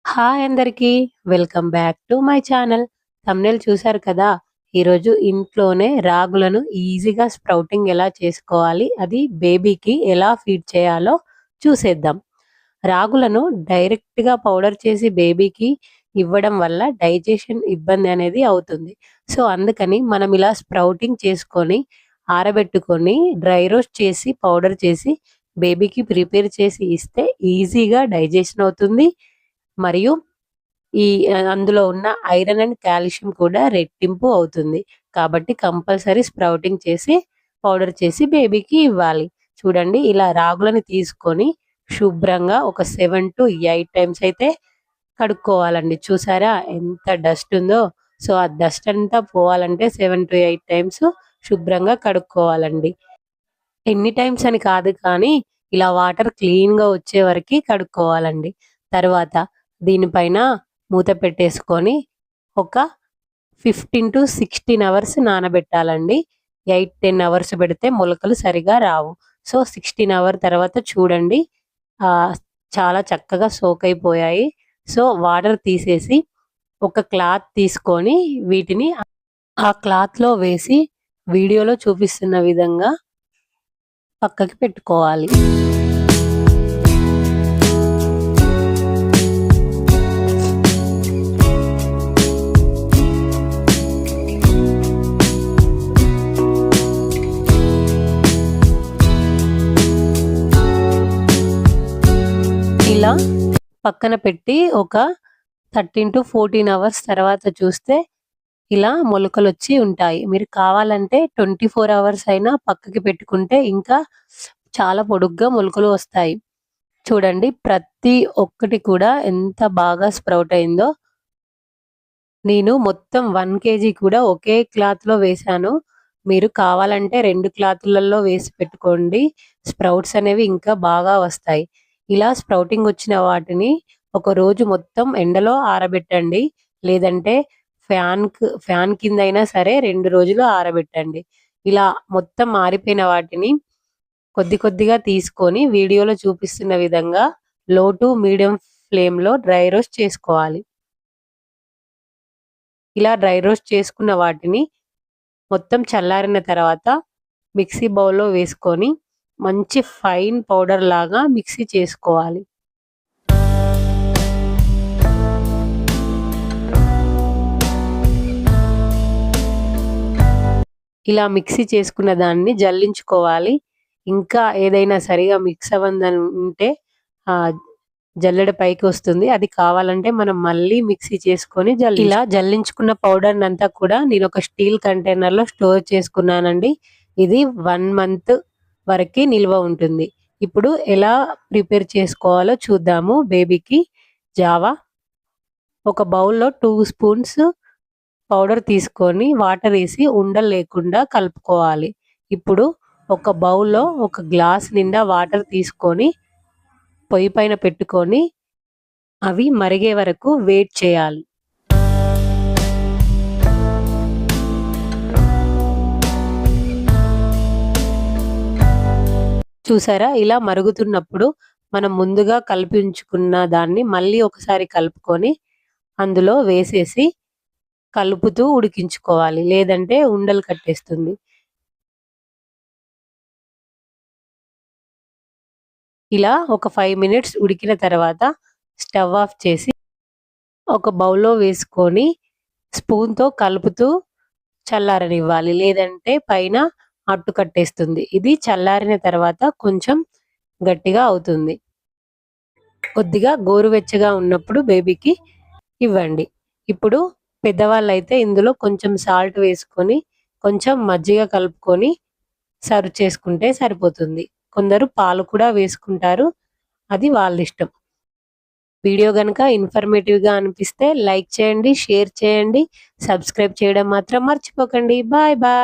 Hi అందరికీ! Welcome back to my channel. Thumbnail చూసారు కదా! ఈరోజు ఇంట్లోనే రాగులను ఈజీగా స్ప్రౌటింగ్ ఎలా చేసుకోవాలి, అది బేబీకి ఎలా ఫీడ్ చేయాలో చూసేద్దాం. రాగులను డైరెక్ట్‌గా పౌడర్ చేసి బేబీకి ఇవ్వడం వల్ల డైజెషన్ ఇబ్బంది అనేది అవుతుంది. సో, అందుకని మనం ఇలా స్ప్రౌటింగ్ చేసుకొని, ఆరబెట్టుకొని, డ్రై రోస్ట్ చేసి, పౌడర్ చేసి బేబీకి ప్రిపేర్ చేసి ఇస్తే ఈజీగా డైజెషన్ అవుతుంది. మరియు ఈ అందులో ఉన్న ఐరన్ అండ్ కాల్షియం కూడా రెట్టింపు అవుతుంది. కాబట్టి కంపల్సరీ స్ప్రౌటింగ్ చేసి, పౌడర్ చేసి బేబీకి ఇవ్వాలి. చూడండి ఇలా రాగులని తీసుకొని శుభ్రంగా ఒక 7-8 టైమ్స్ అయితే కడుక్కోవాలండి. చూసారా ఎంత డస్ట్ ఉందో! సో, ఆ డస్ట్ అంతా పోవాలంటే 7-8 టైమ్స్ శుభ్రంగా కడుక్కోవాలండి. ఎన్ని టైమ్స్ అని కాదు కానీ, ఇలా వాటర్ క్లీన్‌గా వచ్చే వరకి కడుక్కోవాలండి. తర్వాత దీనిపైన మూత పెట్టేసుకొని ఒక 15-16 అవర్స్ నానబెట్టాలండి. 8-10 అవర్స్ పెడితే మొలకలు సరిగా రావు. సో, 16 అవర్ తర్వాత చూడండి చాలా చక్కగా సోక్ అయిపోయాయి. సో, వాటర్ తీసేసి ఒక క్లాత్ తీసుకొని వీటిని ఆ క్లాత్‌లో వేసి వీడియోలో చూపిస్తున్న విధంగా పక్కకి పెట్టుకోవాలి. ఇలా పక్కన పెట్టి ఒక 13-14 అవర్స్ తర్వాత చూస్తే ఇలా మొలకలొచ్చి ఉంటాయి. మీరు కావాలంటే 24 అవర్స్ అయినా పక్కకి పెట్టుకుంటే ఇంకా చాలా పొడుగ్గా మొలకలు వస్తాయి. చూడండి ప్రతి ఒక్కటి కూడా ఎంత బాగా స్ప్రౌట్ అయిందో. నేను మొత్తం 1 కేజీ కూడా ఒకే క్లాత్‌లో వేశాను. మీరు కావాలంటే 2 క్లాతులలో వేసి పెట్టుకోండి. స్ప్రౌట్స్ అనేవి ఇంకా బాగా వస్తాయి. ఇలా స్ప్రౌటింగ్ వచ్చిన వాటిని ఒక రోజు మొత్తం ఎండలో ఆరబెట్టండి. లేదంటే ఫ్యాన్ కిందైనా సరే 2 రోజులు ఆరబెట్టండి. ఇలా మొత్తం ఆరిపోయిన వాటిని కొద్ది కొద్దిగా తీసుకొని వీడియోలో చూపిస్తున్న విధంగా లో టు మీడియం ఫ్లేమ్‌లో డ్రై రోస్ట్ చేసుకోవాలి. ఇలా డ్రై రోస్ట్ చేసుకున్న వాటిని మొత్తం చల్లారిన తర్వాత మిక్సీ బౌల్‌లో వేసుకొని మంచి ఫైన్ పౌడర్ లాగా మిక్సీ చేసుకోవాలి. ఇలా మిక్సీ చేసుకున్న దాన్ని జల్లించుకోవాలి. ఇంకా ఏదైనా సరిగా మిక్స్ అవ్వదని ఉంటే జల్లెడ పైకి వస్తుంది. అది కావాలంటే మనం మళ్ళీ మిక్సీ చేసుకొని ఇలా జల్లించుకున్న పౌడర్‌నంతా కూడా నేను ఒక స్టీల్ కంటైనర్‌లో స్టోర్ చేసుకున్నానండి. ఇది 1 మంత్ వరకి నిల్వ ఉంటుంది. ఇప్పుడు ఎలా ప్రిపేర్ చేసుకోవాలో చూద్దాము బేబీకి జావా. ఒక బౌల్‌లో 2 స్పూన్స్ పౌడర్ తీసుకొని వాటర్ వేసి ఉండలు లేకుండా కలుపుకోవాలి. ఇప్పుడు ఒక బౌల్‌లో ఒక గ్లాస్ నిండా వాటర్ తీసుకొని పొయ్యి పైన పెట్టుకొని అవి మరిగే వరకు వెయిట్ చేయాలి. చూసారా ఇలా మరుగుతున్నప్పుడు మనం ముందుగా కలిపి ఉంచుకున్న దాన్ని మళ్ళీ ఒకసారి కలుపుకొని అందులో వేసేసి కలుపుతూ ఉడికించుకోవాలి. లేదంటే ఉండలు కట్టేస్తుంది. ఇలా ఒక 5 మినిట్స్ ఉడికిన తర్వాత స్టవ్ ఆఫ్ చేసి ఒక బౌల్‌లో వేసుకొని స్పూన్‌తో కలుపుతూ చల్లారనివ్వాలి. లేదంటే పైన అట్టు కట్టేస్తుంది. ఇది చల్లారిన తర్వాత కొంచెం గట్టిగా అవుతుంది. కొద్దిగా గోరువెచ్చగా ఉన్నప్పుడు బేబీకి ఇవ్వండి. ఇప్పుడు పెద్దవాళ్ళైతే ఇందులో కొంచెం సాల్ట్ వేసుకొని, కొంచెం మజ్జిగ కలుపుకొని సర్వ్ చేసుకుంటే సరిపోతుంది. కొందరు పాలు కూడా వేసుకుంటారు. అది వాళ్ళిష్టం. వీడియో గనుక ఇన్ఫర్మేటివ్‌గా అనిపిస్తే లైక్ చేయండి, షేర్ చేయండి, సబ్స్క్రైబ్ చేయడం మాత్రం మర్చిపోకండి. Bye bye.